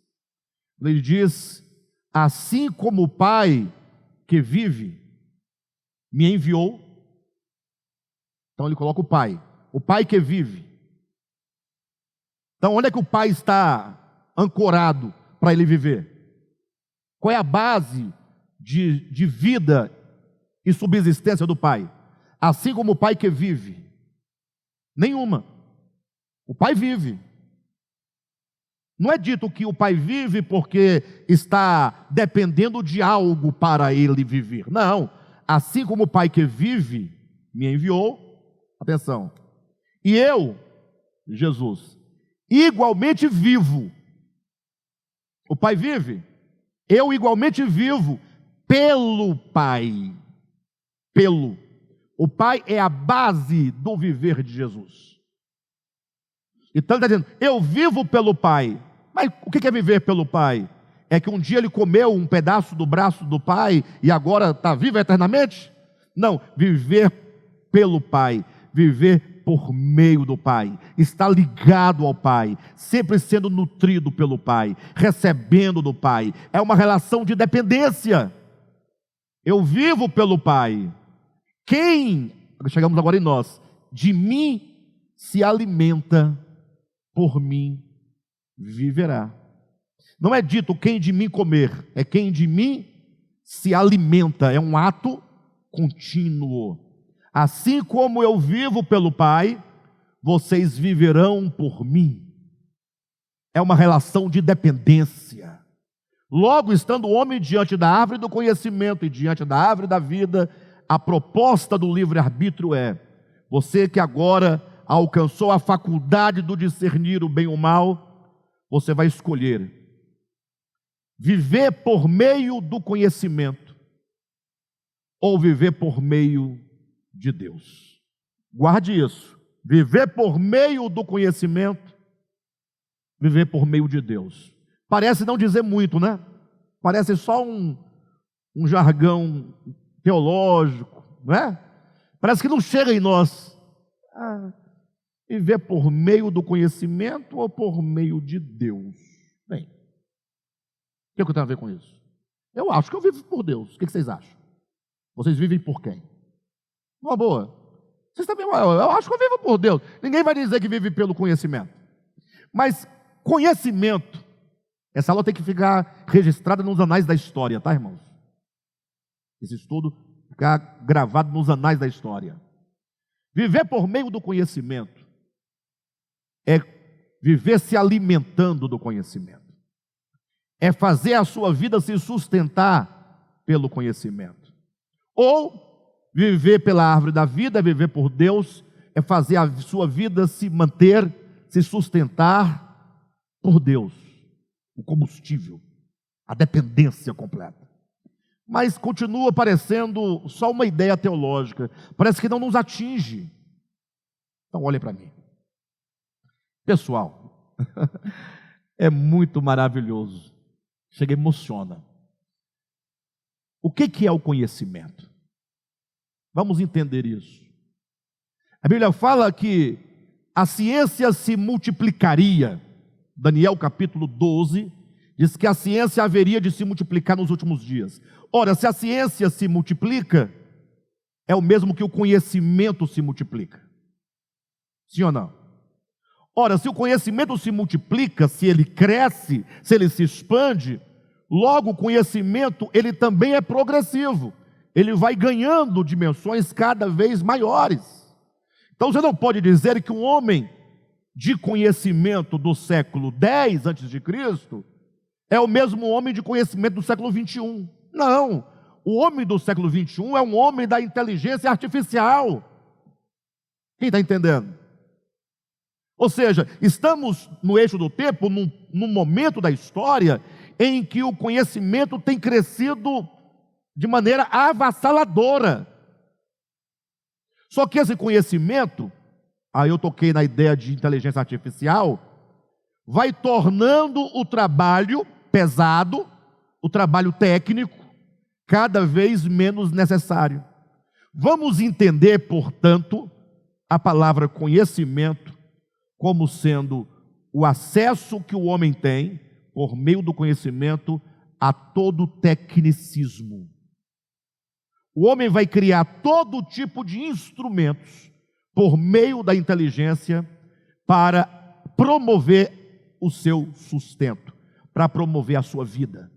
S1: Ele diz: assim como o Pai que vive me enviou. Então ele coloca o Pai que vive. Então onde é que o Pai está ancorado para ele viver? Qual é a base de vida e subsistência do Pai? Assim como o Pai que vive? Nenhuma. O Pai vive. Não é dito que o pai vive porque está dependendo de algo para ele viver. Não. Assim como o pai que vive me enviou, atenção, e eu, Jesus, igualmente vivo. O pai vive, eu igualmente vivo pelo pai. O pai é a base do viver de Jesus. Então ele está dizendo, eu vivo pelo pai. Mas o que é viver pelo pai? É que um dia ele comeu um pedaço do braço do pai e agora está vivo eternamente? Não, viver pelo pai, viver por meio do pai, está ligado ao pai, sempre sendo nutrido pelo pai, recebendo do pai. É uma relação de dependência. Eu vivo pelo pai. Quem, chegamos agora em nós, de mim se alimenta, por mim viverá. Não é dito quem de mim comer, é quem de mim se alimenta, é um ato contínuo. Assim como eu vivo pelo Pai, vocês viverão por mim. É uma relação de dependência. Logo, estando o homem diante da árvore do conhecimento e diante da árvore da vida, a proposta do livre-arbítrio é: você que agora alcançou a faculdade do discernir o bem e o mal, você vai escolher viver por meio do conhecimento ou viver por meio de Deus. Guarde isso. Viver por meio do conhecimento, viver por meio de Deus. Parece não dizer muito, né? Parece só um jargão teológico, não é? Parece que não chega em nós. Viver por meio do conhecimento ou por meio de Deus? Bem, o que eu tenho a ver com isso? Eu acho que eu vivo por Deus. O que vocês acham? Vocês vivem por quem? Uma boa. Vocês também, eu acho que eu vivo por Deus. Ninguém vai dizer que vive pelo conhecimento. Mas conhecimento, essa aula tem que ficar registrada nos anais da história, tá, irmãos? Esse estudo ficar gravado nos anais da história. Viver por meio do conhecimento é viver se alimentando do conhecimento. É fazer a sua vida se sustentar pelo conhecimento. Ou viver pela árvore da vida, viver por Deus, é fazer a sua vida se manter, se sustentar por Deus. O combustível, a dependência completa. Mas continua parecendo só uma ideia teológica. Parece que não nos atinge. Então olhem para mim. Pessoal, é muito maravilhoso. Chega e emociona. O que é o conhecimento? Vamos entender isso. A Bíblia fala que a ciência se multiplicaria. Daniel capítulo 12 diz que a ciência haveria de se multiplicar nos últimos dias. Ora, se a ciência se multiplica, é o mesmo que o conhecimento se multiplica. Sim ou não? Ora, se o conhecimento se multiplica, se ele cresce, se ele se expande, logo o conhecimento ele também é progressivo. Ele vai ganhando dimensões cada vez maiores. Então você não pode dizer que um homem de conhecimento do século 10 a.C. é o mesmo homem de conhecimento do século 21. Não, o homem do século 21 é um homem da inteligência artificial. Quem está entendendo? Ou seja, estamos no eixo do tempo, num momento da história em que o conhecimento tem crescido de maneira avassaladora. Só que esse conhecimento, aí eu toquei na ideia de inteligência artificial, vai tornando o trabalho pesado, o trabalho técnico, cada vez menos necessário. Vamos entender, portanto, a palavra conhecimento como sendo o acesso que o homem tem, por meio do conhecimento, a todo tecnicismo. O homem vai criar todo tipo de instrumentos, por meio da inteligência, para promover o seu sustento, para promover a sua vida.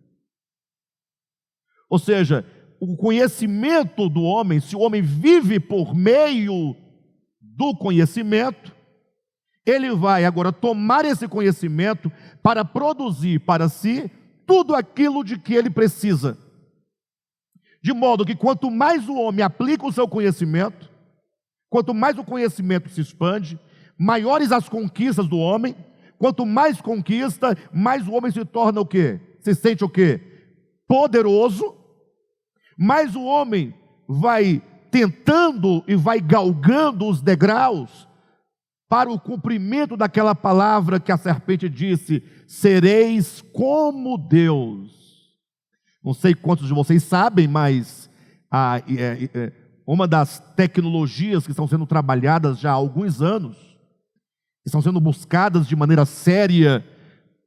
S1: Ou seja, o conhecimento do homem, se o homem vive por meio do conhecimento, ele vai agora tomar esse conhecimento para produzir para si tudo aquilo de que ele precisa. De modo que quanto mais o homem aplica o seu conhecimento, quanto mais o conhecimento se expande, maiores as conquistas do homem. Quanto mais conquista, mais o homem se torna o quê? Se sente o quê? Poderoso. Mais o homem vai tentando e vai galgando os degraus para o cumprimento daquela palavra que a serpente disse: sereis como Deus. Não sei quantos de vocês sabem, mas uma das tecnologias que estão sendo trabalhadas já há alguns anos, que estão sendo buscadas de maneira séria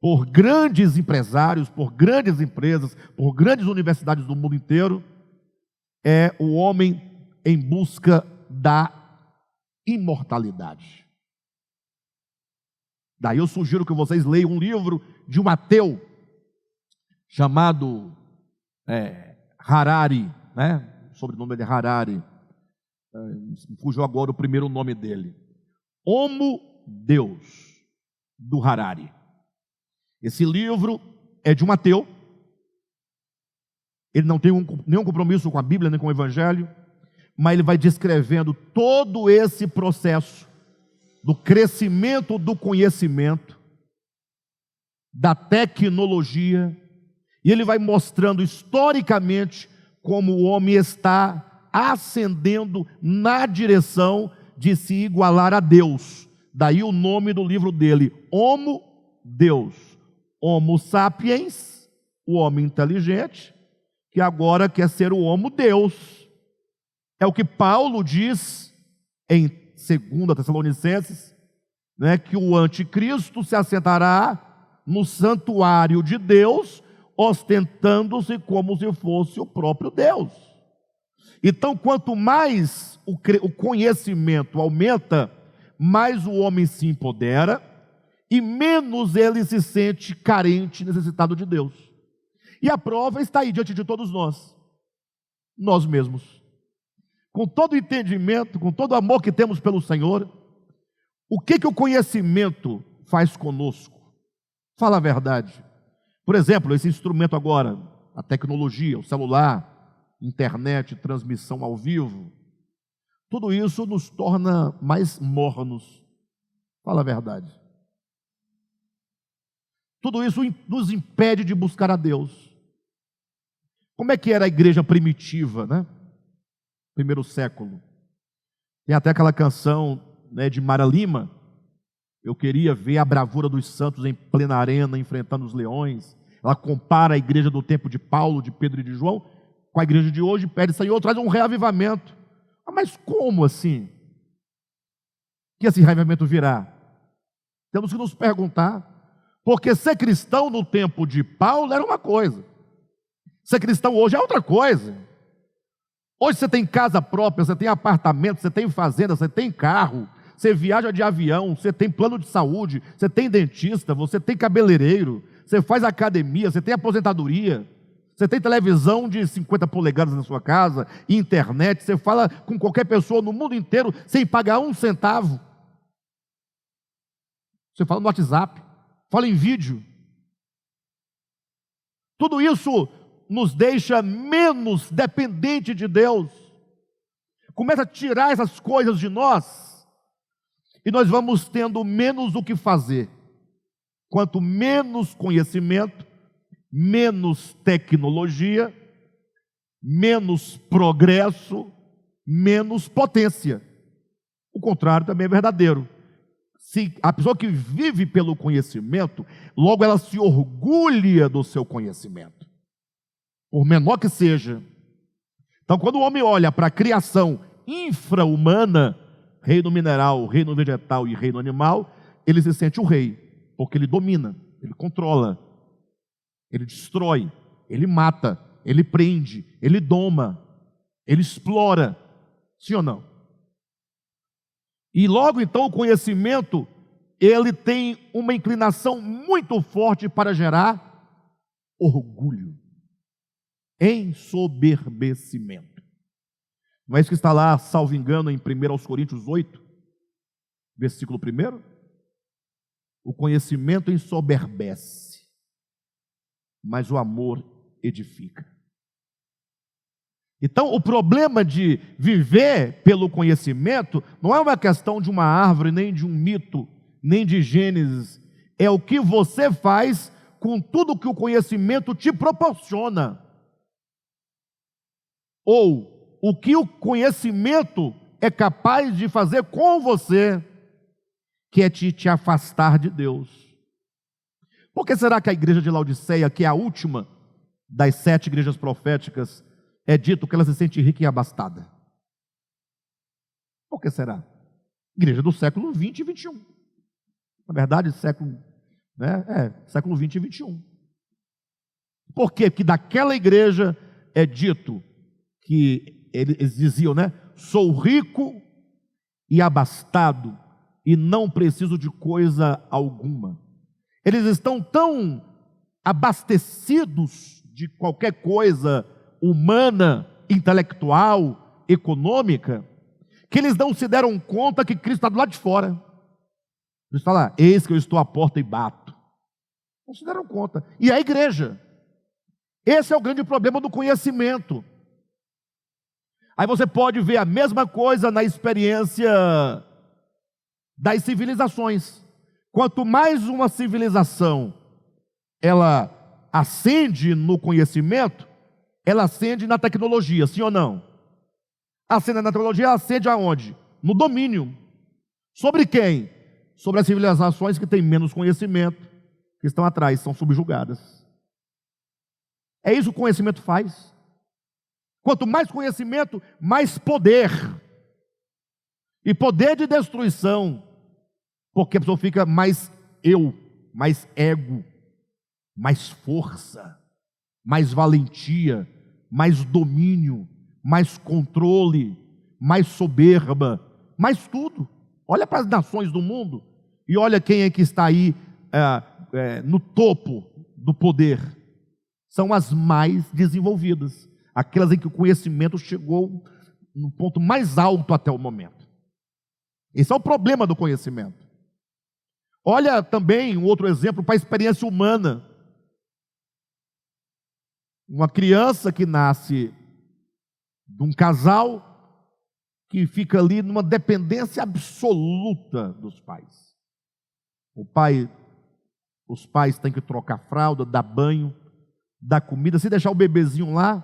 S1: por grandes empresários, por grandes empresas, por grandes universidades do mundo inteiro, é o homem em busca da imortalidade. Daí eu sugiro que vocês leiam um livro de um ateu chamado Harari, né? O sobrenome dele é Harari. Fugiu agora o primeiro nome dele. Homo Deus, do Harari. Esse livro é de um ateu. Ele não tem nenhum compromisso com a Bíblia, nem com o Evangelho, mas ele vai descrevendo todo esse processo do crescimento do conhecimento, da tecnologia, e ele vai mostrando historicamente como o homem está ascendendo na direção de se igualar a Deus. Daí o nome do livro dele, Homo Deus. Homo sapiens, o homem inteligente, que agora quer ser o Homo Deus. É o que Paulo diz em 2 Tessalonicenses, né, que o anticristo se assentará no santuário de Deus, ostentando-se como se fosse o próprio Deus. Então, quanto mais o conhecimento aumenta, mais o homem se empodera e menos ele se sente carente, necessitado de Deus. E a prova está aí diante de todos nós mesmos. Com todo o entendimento, com todo o amor que temos pelo Senhor, o que o conhecimento faz conosco? Fala a verdade. Por exemplo, esse instrumento agora, a tecnologia, o celular, internet, transmissão ao vivo, tudo isso nos torna mais mornos. Fala a verdade. Tudo isso nos impede de buscar a Deus. Como é que era a igreja primitiva, né? Primeiro século. Tem até aquela canção, né, de Mara Lima. Eu queria ver a bravura dos santos em plena arena, enfrentando os leões. Ela compara a igreja do tempo de Paulo, de Pedro e de João, com a igreja de hoje, pede: Senhor, traz um reavivamento. Mas como assim? Que esse reavivamento virá? Temos que nos perguntar. Porque ser cristão no tempo de Paulo era uma coisa. Ser cristão hoje é outra coisa. Hoje você tem casa própria, você tem apartamento, você tem fazenda, você tem carro, você viaja de avião, você tem plano de saúde, você tem dentista, você tem cabeleireiro, você faz academia, você tem aposentadoria, você tem televisão de 50 polegadas na sua casa, internet, você fala com qualquer pessoa no mundo inteiro sem pagar um centavo. Você fala no WhatsApp, fala em vídeo. Tudo isso nos deixa menos dependente de Deus. Começa a tirar essas coisas de nós e nós vamos tendo menos o que fazer. Quanto menos conhecimento, menos tecnologia, menos progresso, menos potência. O contrário também é verdadeiro. Se a pessoa que vive pelo conhecimento, logo ela se orgulha do seu conhecimento, por menor que seja. Então, quando o homem olha para a criação infra-humana, reino mineral, reino vegetal e reino animal, ele se sente o rei, porque ele domina, ele controla, ele destrói, ele mata, ele prende, ele doma, ele explora. Sim ou não? E logo então o conhecimento, ele tem uma inclinação muito forte para gerar orgulho, ensoberbecimento. Não é isso que está lá, salvo engano, em 1 Coríntios 8, versículo 1? O conhecimento ensoberbece, mas o amor edifica. Então, o problema de viver pelo conhecimento não é uma questão de uma árvore, nem de um mito, nem de Gênesis. É o que você faz com tudo que o conhecimento te proporciona. Ou o que o conhecimento é capaz de fazer com você, que é te afastar de Deus. Por que será que a igreja de Laodiceia, que é a última das 7 igrejas proféticas, é dito que ela se sente rica e abastada? Por que será? Igreja do século 20 e 21. Na verdade, século 20 e 21. Por que que daquela igreja é dito que eles diziam, sou rico e abastado e não preciso de coisa alguma? Eles estão tão abastecidos de qualquer coisa humana, intelectual, econômica, que eles não se deram conta que Cristo está do lado de fora. Eles falam, eis que eu estou à porta e bato. Não se deram conta. E a igreja? Esse é o grande problema do conhecimento. Aí você pode ver a mesma coisa na experiência das civilizações. Quanto mais uma civilização ela ascende no conhecimento, ela ascende na tecnologia, sim ou não? Ascende na tecnologia, ela ascende aonde? No domínio. Sobre quem? Sobre as civilizações que têm menos conhecimento, que estão atrás, são subjugadas. É isso que o conhecimento faz. Quanto mais conhecimento, mais poder. E poder de destruição. Porque a pessoa fica mais eu, mais ego, mais força, mais valentia, mais domínio, mais controle, mais soberba, mais tudo. Olha para as nações do mundo e olha quem é que está aí no topo do poder. São as mais desenvolvidas, aquelas em que o conhecimento chegou no ponto mais alto até o momento. Esse é o problema do conhecimento. Olha também um outro exemplo para a experiência humana. Uma criança que nasce de um casal que fica ali numa dependência absoluta dos pais. Os pais têm que trocar fralda, dar banho, dar comida. Se deixar o bebezinho lá,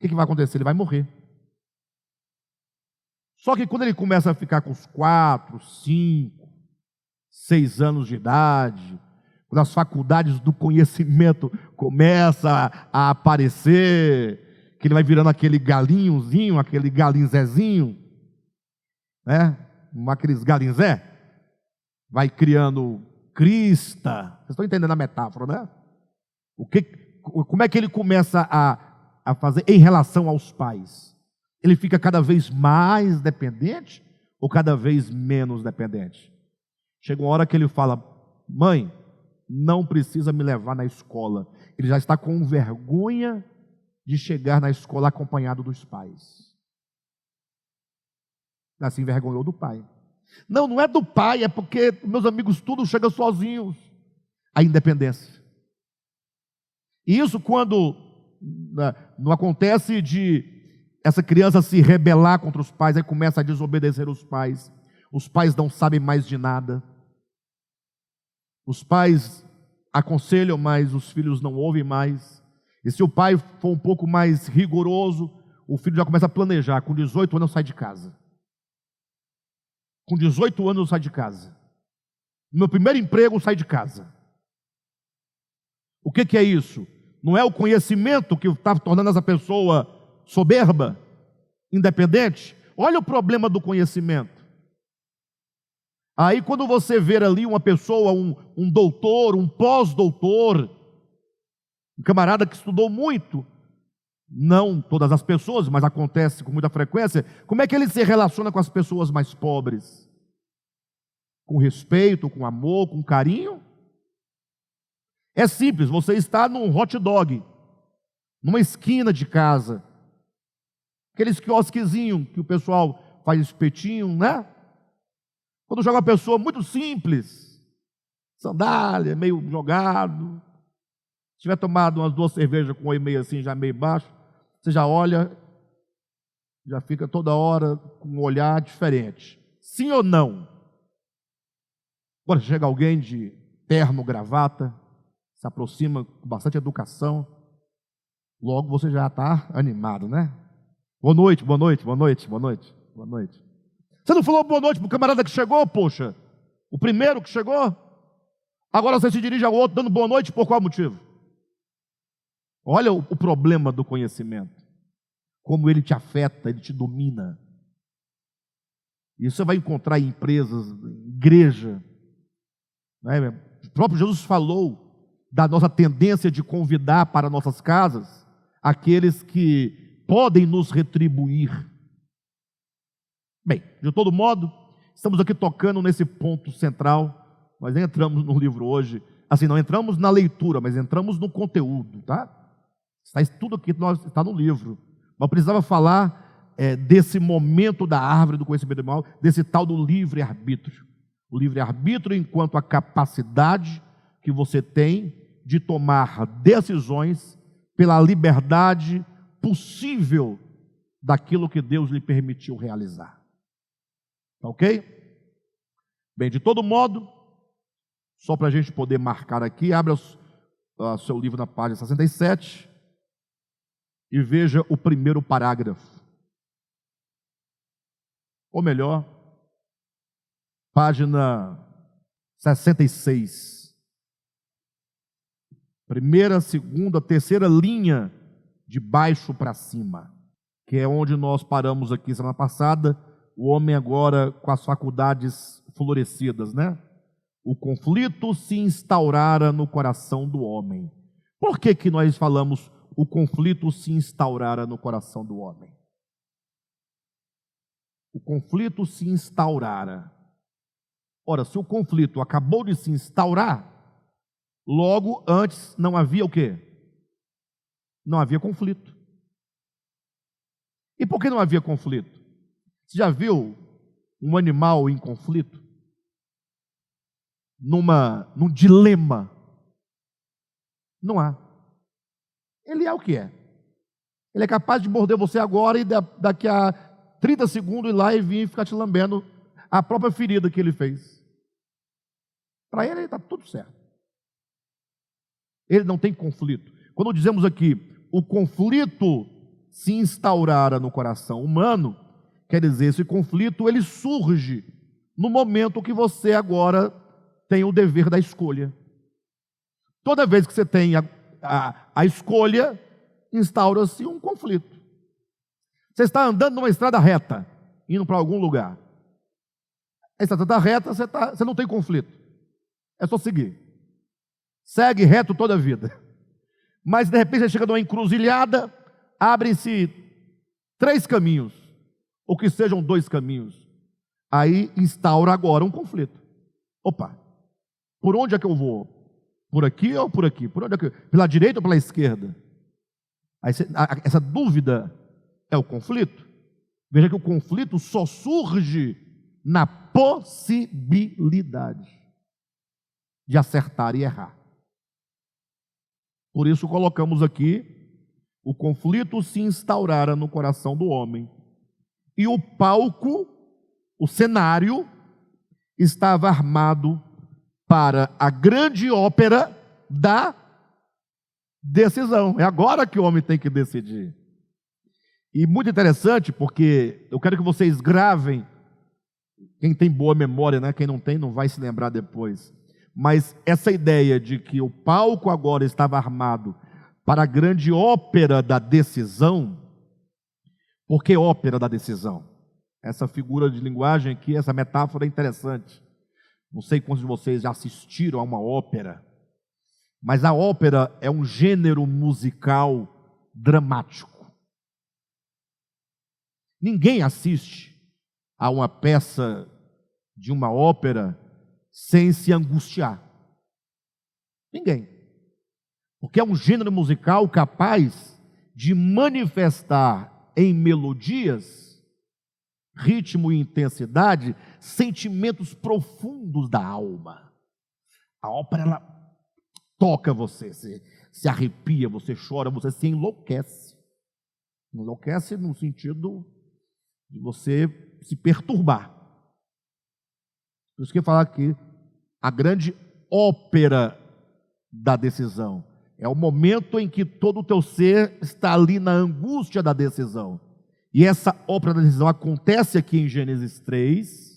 S1: o que vai acontecer? Ele vai morrer. Só que quando ele começa a ficar com os 4, 5, 6 anos de idade, quando as faculdades do conhecimento começam a aparecer, que ele vai virando aquele galinhozinho, aquele galinzezinho, aqueles galinzé, vai criando crista. Vocês estão entendendo a metáfora, né? Como é que ele começa a fazer em relação aos pais? Ele fica cada vez mais dependente ou cada vez menos dependente? Chega uma hora que ele fala, mãe, não precisa me levar na escola. Ele já está com vergonha de chegar na escola acompanhado dos pais. Se envergonhou do pai. Não é do pai, é porque meus amigos tudo chegam sozinhos. A independência. E isso quando não acontece de essa criança se rebelar contra os pais, aí começa a desobedecer os pais não sabem mais de nada. Os pais aconselham, mas os filhos não ouvem mais. E se o pai for um pouco mais rigoroso, o filho já começa a planejar. Com 18 anos eu saio de casa. Com 18 anos eu saio de casa. No meu primeiro emprego eu saio de casa. O que é isso? Não é o conhecimento que está tornando essa pessoa soberba, independente? Olha o problema do conhecimento. Aí quando você vê ali uma pessoa, um doutor, um pós-doutor, um camarada que estudou muito, não todas as pessoas, mas acontece com muita frequência, como é que ele se relaciona com as pessoas mais pobres? Com respeito, com amor, com carinho? É simples, você está num hot dog, numa esquina de casa, aqueles quiosquezinhos que o pessoal faz espetinho, né? Quando joga uma pessoa muito simples, sandália, meio jogado. Se tiver tomado umas 2 cervejas com 1,5 assim, já meio baixo, você já olha, já fica toda hora com um olhar diferente. Sim ou não? Agora chega alguém de terno, gravata, se aproxima com bastante educação, logo você já está animado, né? Boa noite, boa noite, boa noite, boa noite, boa noite. Você não falou boa noite para o camarada que chegou, poxa? O primeiro que chegou? Agora você se dirige ao outro dando boa noite, por qual motivo? Olha o problema do conhecimento. Como ele te afeta, ele te domina. Isso você vai encontrar em empresas, em igreja. Né? O próprio Jesus falou da nossa tendência de convidar para nossas casas aqueles que podem nos retribuir. Bem, de todo modo, estamos aqui tocando nesse ponto central. Nós nem entramos no livro hoje, assim, não entramos na leitura, mas entramos no conteúdo, tá? Tudo aqui está no livro. Mas precisava falar desse momento da árvore do conhecimento do mal, desse tal do livre-arbítrio. O livre-arbítrio enquanto a capacidade que você tem de tomar decisões pela liberdade possível daquilo que Deus lhe permitiu realizar. Tá ok? Bem, de todo modo, só para a gente poder marcar aqui, abra o seu livro na página 67 e veja o primeiro parágrafo. Ou melhor, página 66. Primeira, segunda, terceira linha de baixo para cima, que é onde nós paramos aqui semana passada. O homem agora com as faculdades florescidas, né? O conflito se instaurara no coração do homem. Por que que nós falamos o conflito se instaurara no coração do homem? O conflito se instaurara. Ora, se o conflito acabou de se instaurar, logo antes não havia o quê? Não havia conflito. E por que não havia conflito? Você já viu um animal em conflito? Num dilema? Não há. Ele é o que é. Ele é capaz de morder você agora e daqui a 30 segundos ir lá e vir e ficar te lambendo a própria ferida que ele fez. Para ele está tudo certo. Ele não tem conflito. Quando dizemos aqui, o conflito se instaurara no coração humano, quer dizer, esse conflito ele surge no momento que você agora tem o dever da escolha. Toda vez que você tem a escolha, instaura-se um conflito. Você está andando numa estrada reta, indo para algum lugar. A estrada reta, você não tem conflito. É só seguir. Segue reto toda a vida. Mas de repente você chega numa encruzilhada, abrem-se 3 caminhos, ou que sejam 2 caminhos. Aí instaura agora um conflito. Opa, por onde é que eu vou? Por aqui ou por aqui? Por onde é que pela direita ou pela esquerda? Aí essa dúvida é o conflito. Veja que o conflito só surge na possibilidade de acertar e errar. Por isso colocamos aqui, o conflito se instaurara no coração do homem. E o palco, o cenário, estava armado para a grande ópera da decisão. É agora que o homem tem que decidir. E muito interessante, porque eu quero que vocês gravem, quem tem boa memória, né? Quem não tem, não vai se lembrar depois. Mas essa ideia de que o palco agora estava armado para a grande ópera da decisão. Por que ópera da decisão? Essa figura de linguagem aqui, essa metáfora é interessante. Não sei quantos de vocês já assistiram a uma ópera, mas a ópera é um gênero musical dramático. Ninguém assiste a uma peça de uma ópera sem se angustiar. Ninguém. Porque é um gênero musical capaz de manifestar em melodias, ritmo e intensidade, sentimentos profundos da alma. A ópera, ela toca você, se arrepia, você chora, você se enlouquece. Enlouquece no sentido de você se perturbar. Por isso que eu falo aqui, a grande ópera da decisão. É o momento em que todo o teu ser está ali na angústia da decisão. E essa ópera da decisão acontece aqui em Gênesis 3,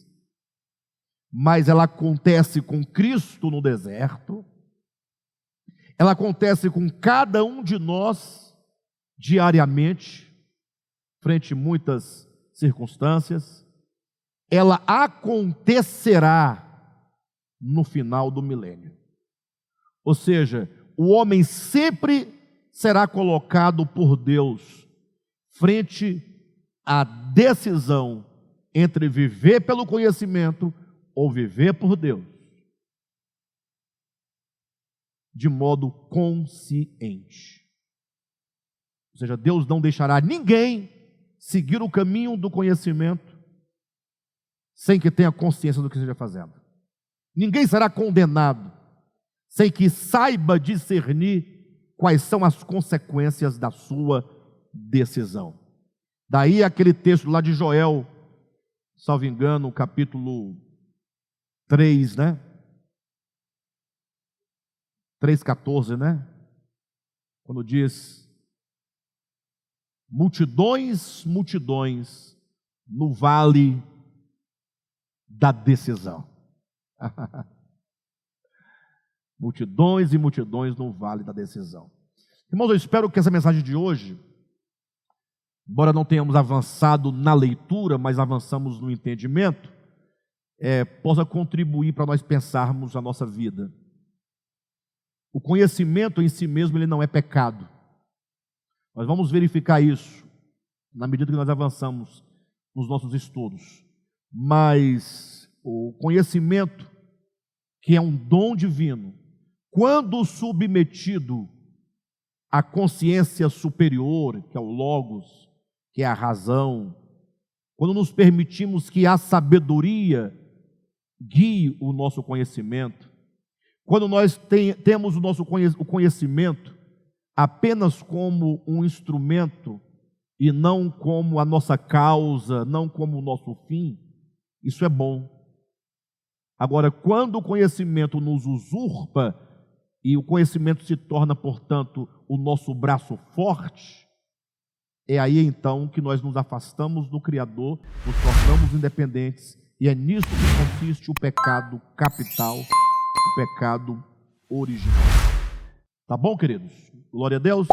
S1: mas ela acontece com Cristo no deserto, ela acontece com cada um de nós diariamente, frente a muitas circunstâncias, ela acontecerá no final do milênio. Ou seja, o homem sempre será colocado por Deus frente à decisão entre viver pelo conhecimento ou viver por Deus, de modo consciente. Ou seja, Deus não deixará ninguém seguir o caminho do conhecimento sem que tenha consciência do que esteja fazendo. Ninguém será condenado sem que saiba discernir quais são as consequências da sua decisão. Daí aquele texto lá de Joel, salvo engano, capítulo 3, né? 3,14, né? Quando diz: multidões, multidões no vale da decisão. Multidões e multidões no vale da decisão. Irmãos, eu espero que essa mensagem de hoje, embora não tenhamos avançado na leitura, mas avançamos no entendimento, possa contribuir para nós pensarmos a nossa vida. O conhecimento em si mesmo, ele não é pecado. Nós vamos verificar isso na medida que nós avançamos nos nossos estudos. Mas o conhecimento, que é um dom divino, quando submetido à consciência superior, que é o Logos, que é a razão, quando nos permitimos que a sabedoria guie o nosso conhecimento, quando nós temos o conhecimento apenas como um instrumento e não como a nossa causa, não como o nosso fim, isso é bom. Agora, quando o conhecimento nos usurpa e o conhecimento se torna, portanto, o nosso braço forte, é aí então que nós nos afastamos do Criador, nos tornamos independentes, e é nisso que consiste o pecado capital, o pecado original. Tá bom, queridos? Glória a Deus.